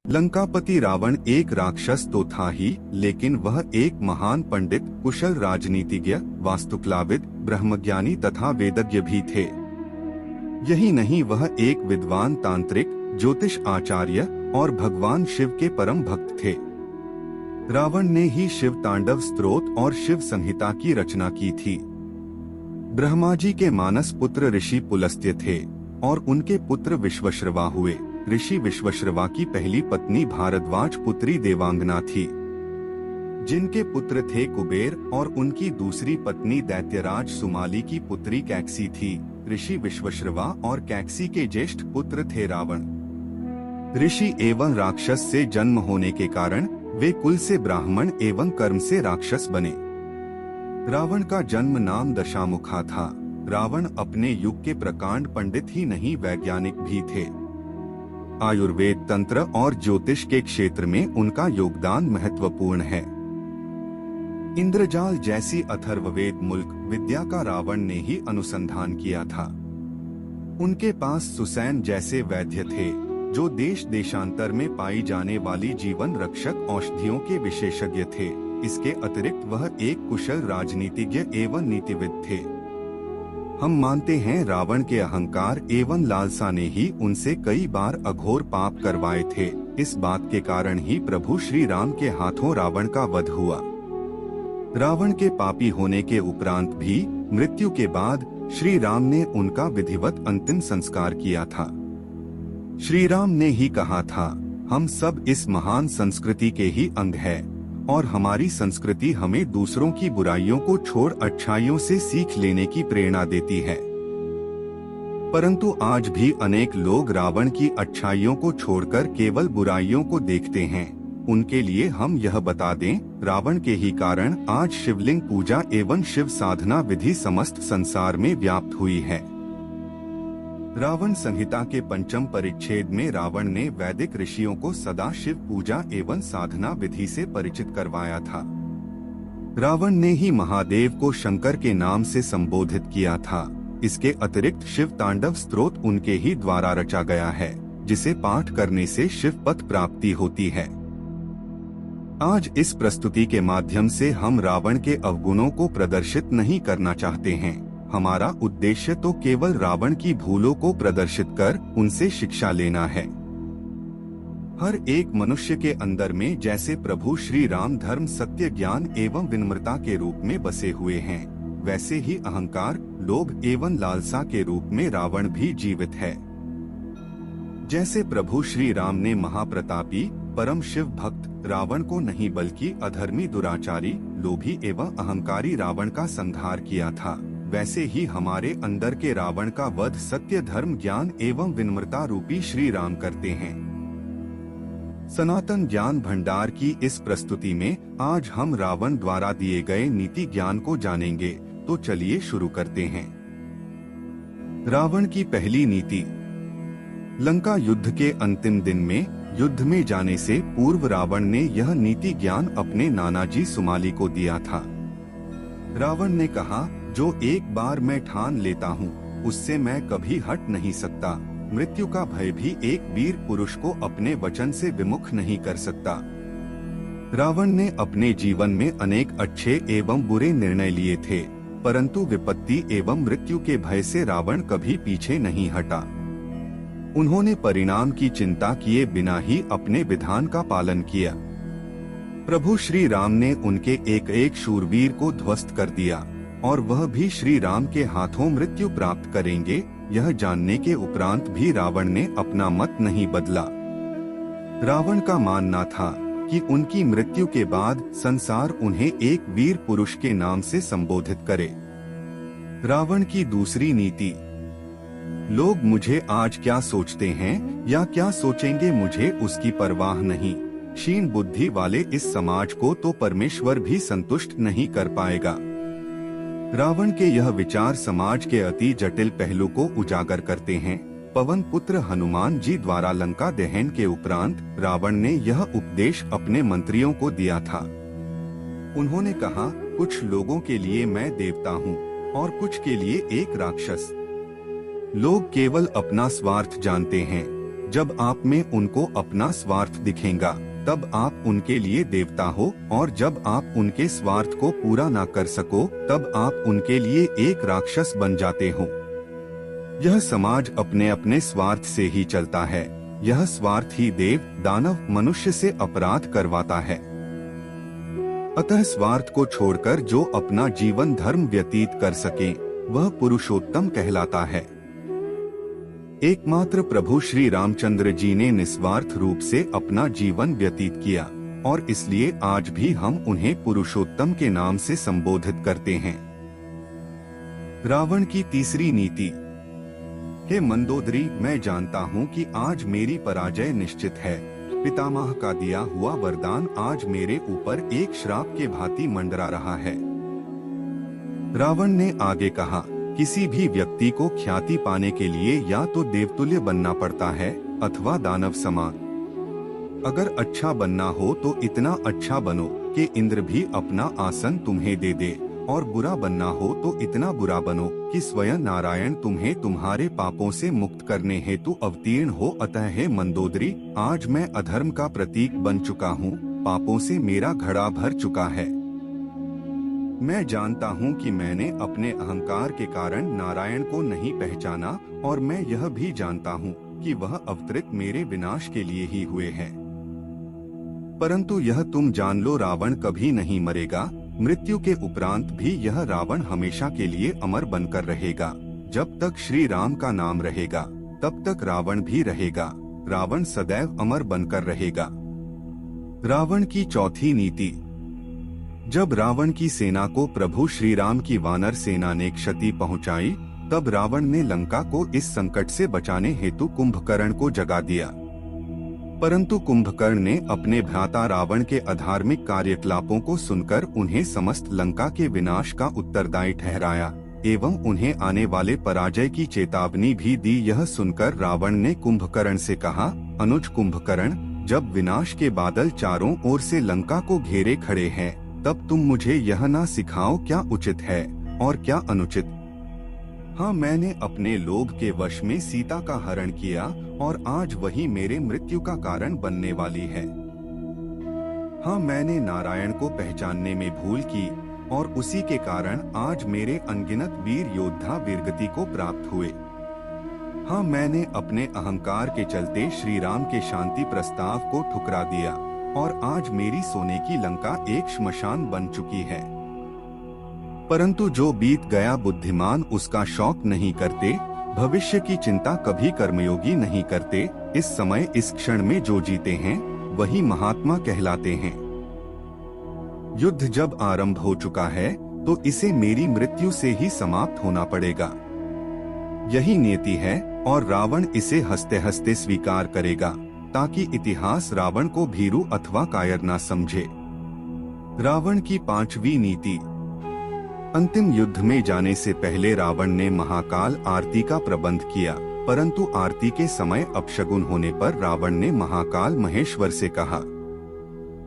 लंकापति रावण एक राक्षस तो था ही, लेकिन वह एक महान पंडित, कुशल राजनीतिज्ञ, वास्तुकलाविद, ब्रह्मज्ञानी तथा वेदज्ञ भी थे। यही नहीं, वह एक विद्वान तांत्रिक, ज्योतिष आचार्य और भगवान शिव के परम भक्त थे। रावण ने ही शिव तांडव स्तोत्र और शिव संहिता की रचना की थी। ब्रह्मा जी के मानस पुत्र ऋषि पुलस्त्य थे और उनके पुत्र विश्वश्रवा हुए। ऋषि विश्वश्रवा की पहली पत्नी भारद्वाज पुत्री देवांगना थी, जिनके पुत्र थे कुबेर, और उनकी दूसरी पत्नी दैत्यराज सुमाली की पुत्री कैकसी थी। ऋषि विश्वश्रवा और कैकसी के ज्येष्ठ पुत्र थे रावण। ऋषि एवं राक्षस से जन्म होने के कारण वे कुल से ब्राह्मण एवं कर्म से राक्षस बने। रावण का जन्म नाम दशामुखा था। रावण अपने युग के प्रकांड पंडित ही नहीं, वैज्ञानिक भी थे। आयुर्वेद, तंत्र और ज्योतिष के क्षेत्र में उनका योगदान महत्वपूर्ण है। इंद्रजाल जैसी अथर्ववेद मूलक विद्या का रावण ने ही अनुसंधान किया था। उनके पास सुसैन जैसे वैद्य थे, जो देश देशांतर में पाई जाने वाली जीवन रक्षक औषधियों के विशेषज्ञ थे। इसके अतिरिक्त वह एक कुशल राजनीतिज्ञ एवं नीतिविद थे। हम मानते हैं रावण के अहंकार एवं लालसा ने ही उनसे कई बार अघोर पाप करवाए थे। इस बात के कारण ही प्रभु श्री राम के हाथों रावण का वध हुआ। रावण के पापी होने के उपरांत भी मृत्यु के बाद श्री राम ने उनका विधिवत अंतिम संस्कार किया था। श्री राम ने ही कहा था, हम सब इस महान संस्कृति के ही अंग है और हमारी संस्कृति हमें दूसरों की बुराइयों को छोड़ अच्छाइयों से सीख लेने की प्रेरणा देती है। परंतु आज भी अनेक लोग रावण की अच्छाइयों को छोड़कर केवल बुराइयों को देखते हैं। उनके लिए हम यह बता दें, रावण के ही कारण आज शिवलिंग पूजा एवं शिव साधना विधि समस्त संसार में व्याप्त हुई है। रावण संहिता के पंचम परिच्छेद में रावण ने वैदिक ऋषियों को सदा शिव पूजा एवं साधना विधि से परिचित करवाया था। रावण ने ही महादेव को शंकर के नाम से संबोधित किया था। इसके अतिरिक्त शिव तांडव स्तोत्र उनके ही द्वारा रचा गया है, जिसे पाठ करने से शिव पथ प्राप्ति होती है। आज इस प्रस्तुति के माध्यम से हम रावण के अवगुणों को प्रदर्शित नहीं करना चाहते हैं। हमारा उद्देश्य तो केवल रावण की भूलों को प्रदर्शित कर उनसे शिक्षा लेना है। हर एक मनुष्य के अंदर में जैसे प्रभु श्री राम धर्म, सत्य, ज्ञान एवं विनम्रता के रूप में बसे हुए हैं, वैसे ही अहंकार, लोभ एवं लालसा के रूप में रावण भी जीवित है। जैसे प्रभु श्री राम ने महाप्रतापी परम शिव भक्त रावण को नहीं बल्कि अधर्मी, दुराचारी, लोभी एवं अहंकारी रावण का संहार किया था, वैसे ही हमारे अंदर के रावण का वध सत्य, धर्म, ज्ञान एवं विनम्रता रूपी श्री राम करते हैं। सनातन ज्ञान भंडार की इस प्रस्तुति में आज हम रावण द्वारा दिए गए नीति ज्ञान को जानेंगे। तो चलिए शुरू करते हैं। रावण की पहली नीति। लंका युद्ध के अंतिम दिन में युद्ध में जाने से पूर्व रावण ने यह नीति ज्ञान अपने नानाजी सुमाली को दिया था। रावण ने कहा, जो एक बार मैं ठान लेता हूँ, उससे मैं कभी हट नहीं सकता। मृत्यु का भय भी एक वीर पुरुष को अपने वचन से विमुख नहीं कर सकता। रावण ने अपने जीवन में अनेक अच्छे एवं बुरे निर्णय लिए थे, परंतु विपत्ति एवं मृत्यु के भय से रावण कभी पीछे नहीं हटा। उन्होंने परिणाम की चिंता किए बिना ही अपने विधान का पालन किया। प्रभु श्री राम ने उनके एक एक शूरवीर को ध्वस्त कर दिया और वह भी श्री राम के हाथों मृत्यु प्राप्त करेंगे। यह जानने के उपरांत भी रावण ने अपना मत नहीं बदला। रावण का मानना था कि उनकी मृत्यु के बाद संसार उन्हें एक वीर पुरुष के नाम से संबोधित करे। रावण की दूसरी नीति। लोग मुझे आज क्या सोचते हैं या क्या सोचेंगे, मुझे उसकी परवाह नहीं। क्षीण बुद्धि वाले इस समाज को तो परमेश्वर भी संतुष्ट नहीं कर पाएगा। रावण के यह विचार समाज के अति जटिल पहलू को उजागर करते हैं। पवन पुत्र हनुमान जी द्वारा लंका दहन के उपरांत रावण ने यह उपदेश अपने मंत्रियों को दिया था। उन्होंने कहा, कुछ लोगों के लिए मैं देवता हूँ और कुछ के लिए एक राक्षस। लोग केवल अपना स्वार्थ जानते हैं। जब आप में उनको अपना स्वार्थ दिखेगा तब आप उनके लिए देवता हो, और जब आप उनके स्वार्थ को पूरा ना कर सको तब आप उनके लिए एक राक्षस बन जाते हो। यह समाज अपने अपने स्वार्थ से ही चलता है। यह स्वार्थ ही देव दानव मनुष्य से अपराध करवाता है। अतः स्वार्थ को छोड़कर जो अपना जीवन धर्म व्यतीत कर सके वह पुरुषोत्तम कहलाता है। एकमात्र प्रभु श्री रामचंद्र जी ने निस्वार्थ रूप से अपना जीवन व्यतीत किया, और इसलिए आज भी हम उन्हें पुरुषोत्तम के नाम से संबोधित करते हैं। रावण की तीसरी नीति। हे मंदोदरी, मैं जानता हूँ कि आज मेरी पराजय निश्चित है। पितामह का दिया हुआ वरदान आज मेरे ऊपर एक श्राप के भांति मंडरा रहा है। रावण ने आगे कहा, किसी भी व्यक्ति को ख्याति पाने के लिए या तो देवतुल्य बनना पड़ता है अथवा दानव समान। अगर अच्छा बनना हो तो इतना अच्छा बनो कि इंद्र भी अपना आसन तुम्हें दे दे, और बुरा बनना हो तो इतना बुरा बनो कि स्वयं नारायण तुम्हें तुम्हारे पापों से मुक्त करने हेतु अवतीर्ण हो। अतः हे मंदोदरी, आज मैं अधर्म का प्रतीक बन चुका हूँ, पापों से मेरा घड़ा भर चुका है। मैं जानता हूँ कि मैंने अपने अहंकार के कारण नारायण को नहीं पहचाना, और मैं यह भी जानता हूँ कि वह अवतरित मेरे विनाश के लिए ही हुए हैं। परंतु यह तुम जान लो, रावण कभी नहीं मरेगा। मृत्यु के उपरांत भी यह रावण हमेशा के लिए अमर बनकर रहेगा। जब तक श्री राम का नाम रहेगा तब तक रावण भी रहेगा। रावण सदैव अमर बनकर रहेगा। रावण की चौथी नीति। जब रावण की सेना को प्रभु श्री राम की वानर सेना ने क्षति पहुंचाई, तब रावण ने लंका को इस संकट से बचाने हेतु कुंभकर्ण को जगा दिया। परंतु कुंभकर्ण ने अपने भ्राता रावण के अधार्मिक कार्यकलापों को सुनकर उन्हें समस्त लंका के विनाश का उत्तरदायी ठहराया एवं उन्हें आने वाले पराजय की चेतावनी भी दी। यह सुनकर रावण ने कुंभकर्ण से कहा, अनुज कुंभकर्ण, जब विनाश के बादल चारों ओर से लंका को घेरे खड़े हैं, तब तुम मुझे यह ना सिखाओ क्या उचित है और क्या अनुचित। हाँ, मैंने अपने लोभ के वश में सीता का हरण किया, और आज वही मेरे मृत्यु का कारण बनने वाली है। हाँ, मैंने नारायण को पहचानने में भूल की, और उसी के कारण आज मेरे अनगिनत वीर योद्धा वीरगति को प्राप्त हुए। हाँ, मैंने अपने अहंकार के चलते श्री राम के शांति प्रस्ताव को ठुकरा दिया, और आज मेरी सोने की लंका एक श्मशान बन चुकी है। परंतु जो बीत गया बुद्धिमान उसका शौक नहीं करते, भविष्य की चिंता कभी कर्मयोगी नहीं करते। इस समय इस क्षण में जो जीते हैं वही महात्मा कहलाते हैं। युद्ध जब आरंभ हो चुका है तो इसे मेरी मृत्यु से ही समाप्त होना पड़ेगा। यही नियति है, और रावण इसे हंसते हंसते स्वीकार करेगा, ताकि इतिहास रावण को भीरू अथवा कायर न समझे। रावण की पांचवी नीति। अंतिम युद्ध में जाने से पहले रावण ने महाकाल आरती का प्रबंध किया, परंतु आरती के समय अपशगुन होने पर रावण ने महाकाल महेश्वर से कहा,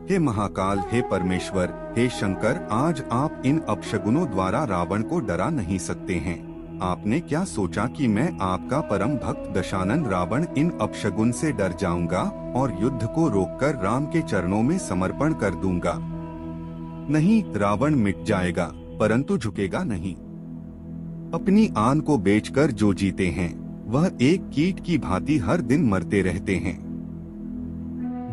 हे महाकाल, हे परमेश्वर, हे शंकर, आज आप इन अपशगुनों द्वारा रावण को डरा नहीं सकते हैं। आपने क्या सोचा कि मैं आपका परम भक्त दशानन रावण इन अपशगुन से डर जाऊंगा और युद्ध को रोककर राम के चरणों में समर्पण कर दूंगा? नहीं, रावण मिट जाएगा परंतु झुकेगा नहीं। अपनी आन को बेचकर जो जीते हैं वह एक कीट की भांति हर दिन मरते रहते हैं।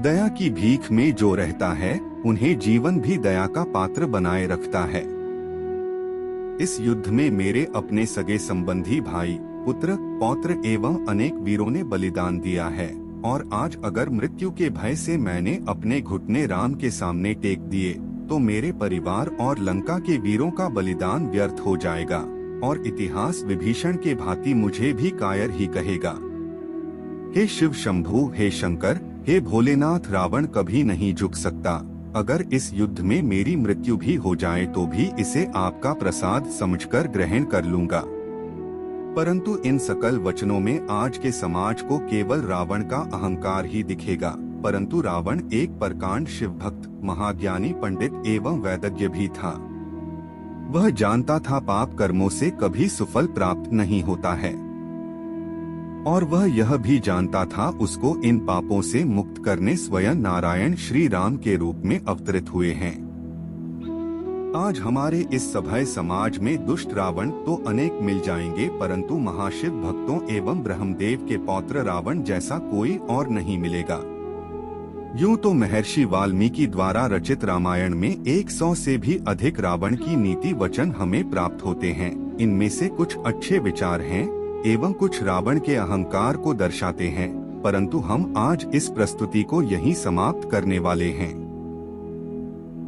दया की भीख में जो रहता है उन्हें जीवन भी दया का पात्र बनाए रखता है। इस युद्ध में मेरे अपने सगे संबंधी भाई, पुत्र, पौत्र एवं अनेक वीरों ने बलिदान दिया है, और आज अगर मृत्यु के भय से मैंने अपने घुटने राम के सामने टेक दिए तो मेरे परिवार और लंका के वीरों का बलिदान व्यर्थ हो जाएगा, और इतिहास विभीषण के भांति मुझे भी कायर ही कहेगा। हे शिव शंभु, हे शंकर, हे भोलेनाथ, रावण कभी नहीं झुक सकता। अगर इस युद्ध में मेरी मृत्यु भी हो जाए तो भी इसे आपका प्रसाद समझकर ग्रहण कर लूंगा। परंतु इन सकल वचनों में आज के समाज को केवल रावण का अहंकार ही दिखेगा, परंतु रावण एक प्रकांड शिव भक्त, महाज्ञानी पंडित एवं वैदज्ञ भी था। वह जानता था पाप कर्मों से कभी सुफल प्राप्त नहीं होता है। और वह यह भी जानता था उसको इन पापों से मुक्त करने स्वयं नारायण श्री राम के रूप में अवतरित हुए हैं। आज हमारे इस सभ्य समाज में दुष्ट रावण तो अनेक मिल जाएंगे, परंतु महाशिव भक्तों एवं ब्रह्मदेव के पौत्र रावण जैसा कोई और नहीं मिलेगा। यूं तो महर्षि वाल्मीकि द्वारा रचित रामायण में 100 से भी अधिक रावण की नीति वचन हमें प्राप्त होते हैं। इनमें से कुछ अच्छे विचार हैं एवं कुछ रावण के अहंकार को दर्शाते हैं, परंतु हम आज इस प्रस्तुति को यहीं समाप्त करने वाले हैं।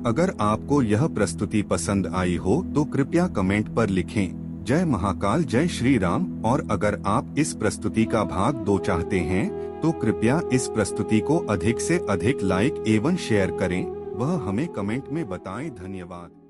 अगर आपको यह प्रस्तुति पसंद आई हो तो कृपया कमेंट पर लिखें जय महाकाल जय श्री राम, और अगर आप इस प्रस्तुति का भाग 2 चाहते हैं तो कृपया इस प्रस्तुति को अधिक से अधिक लाइक एवं शेयर करें, वह हमें कमेंट में बताएं। धन्यवाद।